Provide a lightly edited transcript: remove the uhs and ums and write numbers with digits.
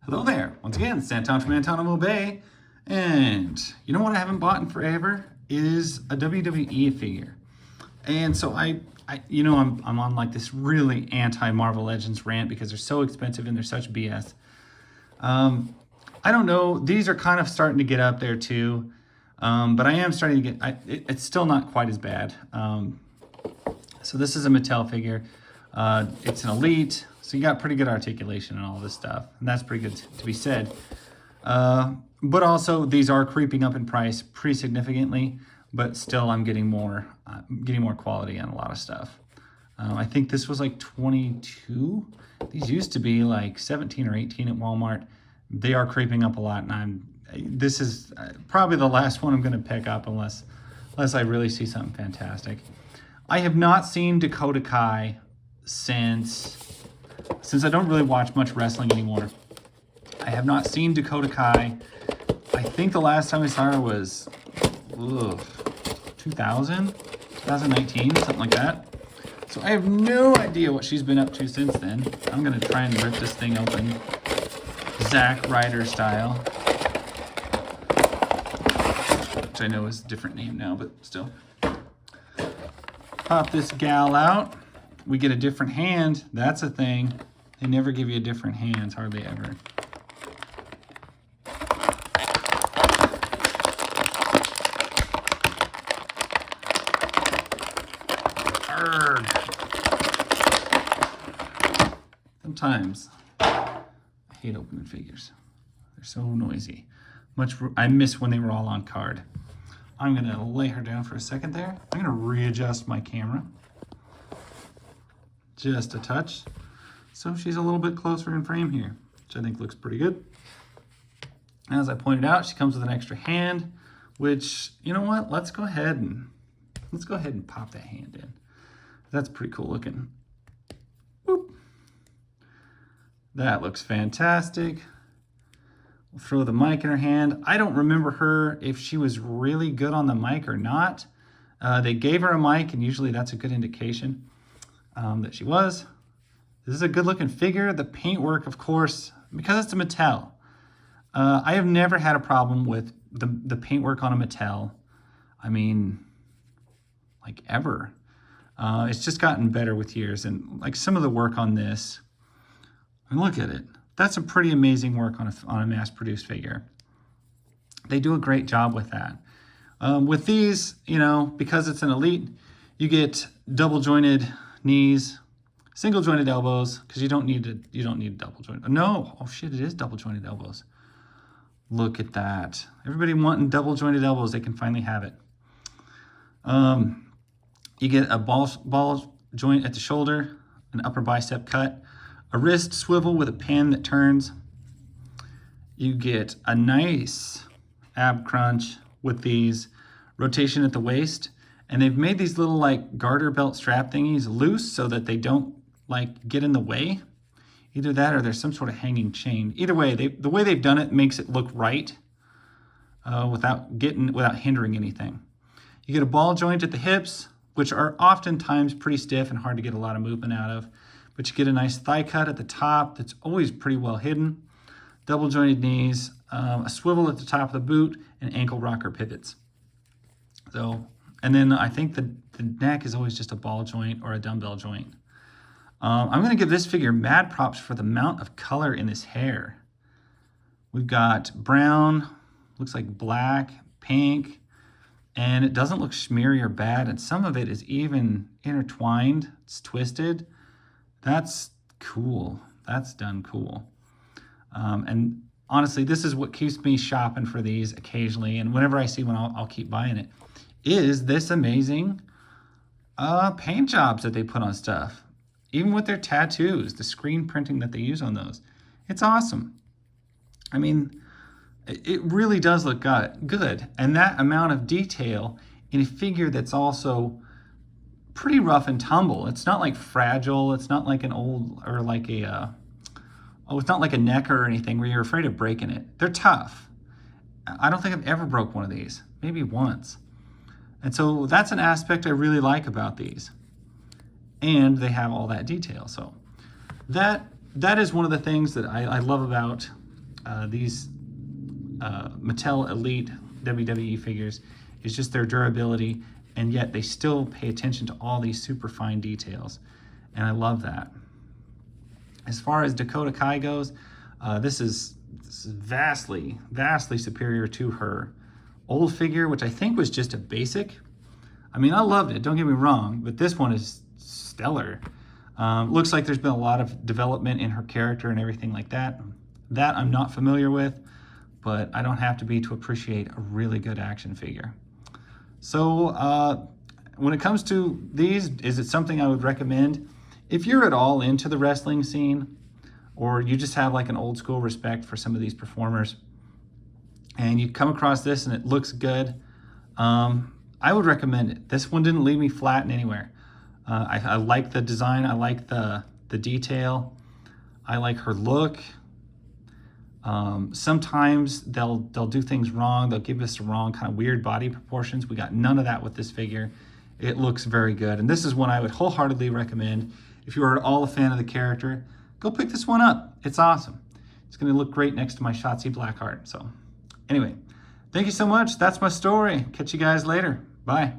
Hello there. Once again, Santon from Antonimo Bay. And you know what I haven't bought in forever is a WWE figure. And so I'm on like this really anti-Marvel Legends rant because they're so expensive and they're such BS. I don't know. These are kind of starting to get up there too. But I am starting to get, it's still not quite as bad. So this is a Mattel figure. It's an Elite, so you got pretty good articulation and all this stuff. And that's pretty good to be said. But also these are creeping up in price pretty significantly, but still I'm getting more quality on a lot of stuff. I think this was like 22. These used to be like 17 or 18 at Walmart. They are creeping up a lot, and this is probably the last one I'm going to pick up unless I really see something fantastic. I have not seen Dakota Kai since I don't really watch much wrestling anymore. I have not seen Dakota Kai. I think the last time I saw her was 2019, something like that. So I have no idea what she's been up to since then. I'm going to try and rip this thing open, Zack Ryder style, which I know is a different name now, but still. Pop this gal out. We get a different hand. That's a thing. They never give you a different hand, hardly ever. Arrgh. Sometimes I hate opening figures. They're so noisy. I miss when they were all on card. I'm gonna lay her down for a second there. I'm gonna readjust my camera just a touch, so she's a little bit closer in frame here, which I think looks pretty good. As I pointed out, she comes with an extra hand, which, you know what? Let's go ahead and pop that hand in. That's pretty cool looking. Boop. That looks fantastic. We'll throw the mic in her hand. I don't remember her if she was really good on the mic or not. They gave her a mic, and usually that's a good indication that she was. This is a good looking figure. The paintwork, of course, because it's a Mattel. I have never had a problem with the paintwork on a Mattel. I mean, like ever. It's just gotten better with years. And like some of the work on this, and look at it. That's a pretty amazing work on a mass-produced figure. They do a great job with that. With these, because it's an Elite, you get double-jointed knees, single-jointed elbows, because you don't need double jointed. No, oh shit, it is double-jointed elbows. Look at that. Everybody wanting double-jointed elbows, they can finally have it. You get a ball joint at the shoulder, an upper bicep cut, a wrist swivel with a pin that turns. You get a nice ab crunch with these, rotation at the waist, and they've made these little like garter belt strap thingies loose so that they don't like get in the way. Either that or there's some sort of hanging chain. Either way, the way they've done it makes it look right without hindering anything. You get a ball joint at the hips, which are oftentimes pretty stiff and hard to get a lot of movement out of. But you get a nice thigh cut at the top that's always pretty well hidden. Double jointed knees, a swivel at the top of the boot, and ankle rocker pivots. So, and then I think the neck is always just a ball joint or a dumbbell joint. I'm gonna give this figure mad props for the amount of color in this hair. We've got brown, looks like black, pink, and it doesn't look smeary or bad, and some of it is even intertwined, it's twisted. That's cool. That's done cool. And honestly, this is what keeps me shopping for these occasionally. And whenever I see one, I'll keep buying it. Is this amazing paint jobs that they put on stuff. Even with their tattoos, the screen printing that they use on those. It's awesome. I mean, it really does look good. And that amount of detail in a figure that's also pretty rough and tumble. It's not like fragile. It's not like an old or like it's not like a neck or anything where you're afraid of breaking it. They're tough. I don't think I've ever broke one of these, maybe once. And so that's an aspect I really like about these. And they have all that detail. So that is one of the things that I love about these Mattel Elite WWE figures is just their durability, and yet they still pay attention to all these super fine details, and I love that. As far as Dakota Kai goes, this is vastly superior to her old figure, which I think was just a basic. I mean, I loved it, don't get me wrong, but this one is stellar. Looks like there's been a lot of development in her character and everything like that. That I'm not familiar with, but I don't have to be to appreciate a really good action figure. So when it comes to these, is it something I would recommend? If you're at all into the wrestling scene, or you just have like an old school respect for some of these performers, and you come across this and it looks good, I would recommend it. This one didn't leave me flat in anywhere. I like the design, I like the detail, I like her look. Sometimes they'll do things wrong, they'll give us the wrong kind of weird body proportions. We got none of that with this figure. It looks very good, and this is one I would wholeheartedly recommend. If you are at all a fan of the character, go pick this one up. It's awesome. It's going to look great next to my Shotzi Blackheart. So anyway, thank you so much. That's my story. Catch you guys later. Bye.